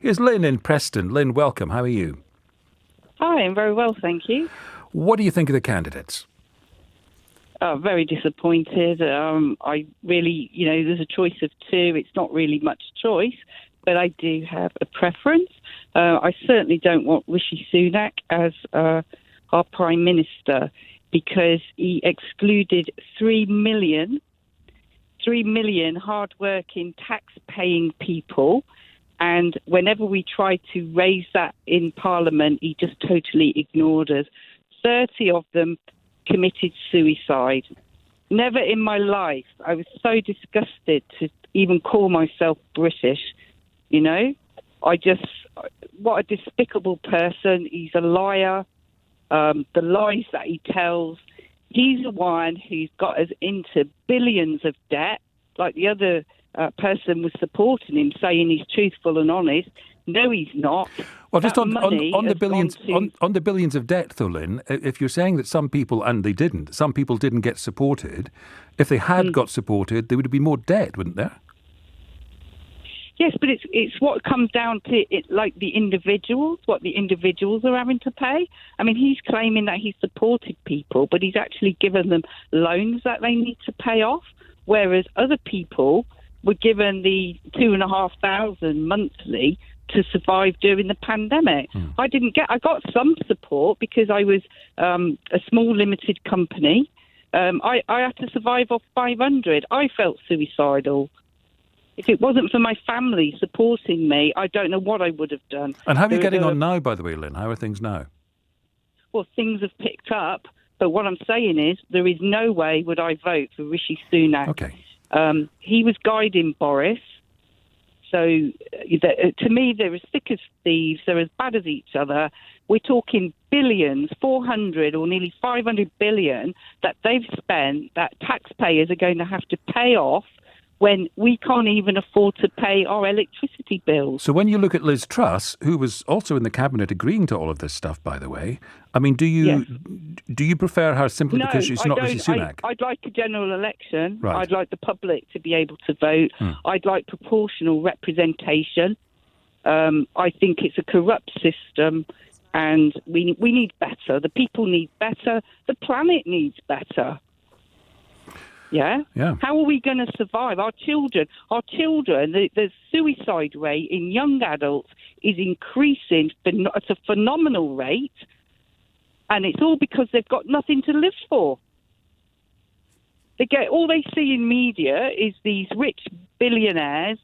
Here's Lynn in Preston. Lynn, welcome. How are you? Hi, I'm very well, thank you. What do you think of the candidates? Very disappointed. I really, there's a choice of two. It's not really much choice, but I do have a preference. I certainly don't want Rishi Sunak as our Prime Minister because he excluded 3 million hard-working, tax-paying people. And whenever we tried to raise that in Parliament, he just totally ignored us. 30 of them committed suicide. Never in my life. I was so disgusted to even call myself British, what a despicable person. He's a liar. The lies that he tells. He's the one who's got us into billions of debt, like the other person was supporting him, saying he's truthful and honest. No, he's not. Well, just on the billions of debt, though, Lynn, if you're saying that some people, and they didn't, some people didn't get supported, if they had got supported, there would be more debt, wouldn't there? Yes, but it's what comes down to it, like the individuals, what the individuals are having to pay. I mean, he's claiming that he's supported people, but he's actually given them loans that they need to pay off, whereas other people were given the $2,500 monthly to survive during the pandemic. I got some support because I was a small limited company. I had to survive off 500. I felt suicidal. If it wasn't for my family supporting me, I don't know what I would have done. And how are you getting on now, by the way, Lynn? How are things now? Well, things have picked up. But what I'm saying is there is no way would I vote for Rishi Sunak. Okay. He was guiding Boris. So to me, they're as thick as thieves. They're as bad as each other. We're talking billions, 400 or nearly 500 billion that they've spent that taxpayers are going to have to pay off when we can't even afford to pay our electricity bills. So when you look at Liz Truss, who was also in the cabinet agreeing to all of this stuff, by the way, I mean, do you prefer her simply because she's not Rishi Sunak? I'd like a general election. Right. I'd like the public to be able to vote. I'd like proportional representation. I think it's a corrupt system and we need better. The people need better. The planet needs better. Yeah. How are we going to survive? Our children, the suicide rate in young adults is increasing at a phenomenal rate. And it's all because they've got nothing to live for. All they see in media is these rich billionaires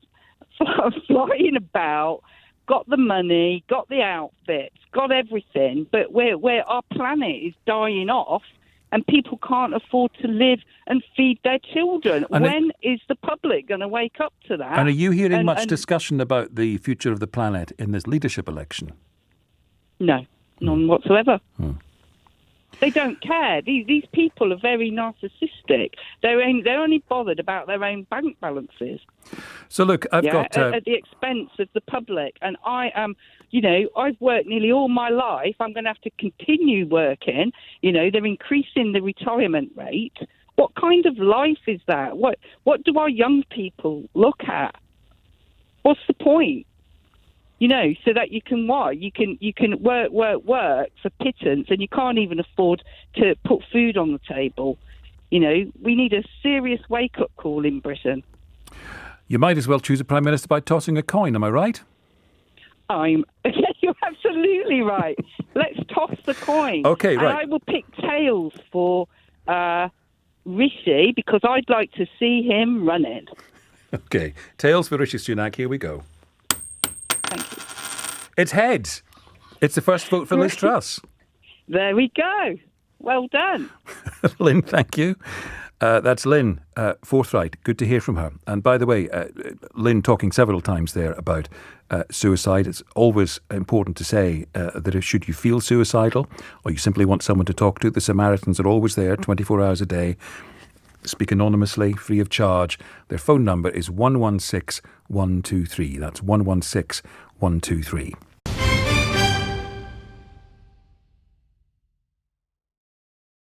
flying about, got the money, got the outfits, got everything, but where our planet is dying off, and people can't afford to live and feed their children. When is the public going to wake up to that? And are you hearing much discussion about the future of the planet in this leadership election? No, none whatsoever. They don't care. These people are very narcissistic. They're only bothered about their own bank balances. So look, I've got at the expense of the public. And I am, I've worked nearly all my life. I'm going to have to continue working. They're increasing the retirement rate. What kind of life is that? What do our young people look at? What's the point? So that you can what? You can work for pittance, and you can't even afford to put food on the table. We need a serious wake-up call in Britain. You might as well choose a Prime Minister by tossing a coin, am I right? You're absolutely right. Let's toss the coin. Okay, right. And I will pick tails for Rishi because I'd like to see him running. Okay, tails for Rishi Sunak. Here we go. Thank you. It's heads. It's the first vote for Liz Truss. There we go. Well done. Lynn, thank you. That's Lynn, forthright. Good to hear from her. And by the way, Lynn talking several times there about suicide. It's always important to say that should you feel suicidal or you simply want someone to talk to, the Samaritans are always there 24 hours a day. Speak anonymously, free of charge. Their phone number is 116 123. That's 116 123.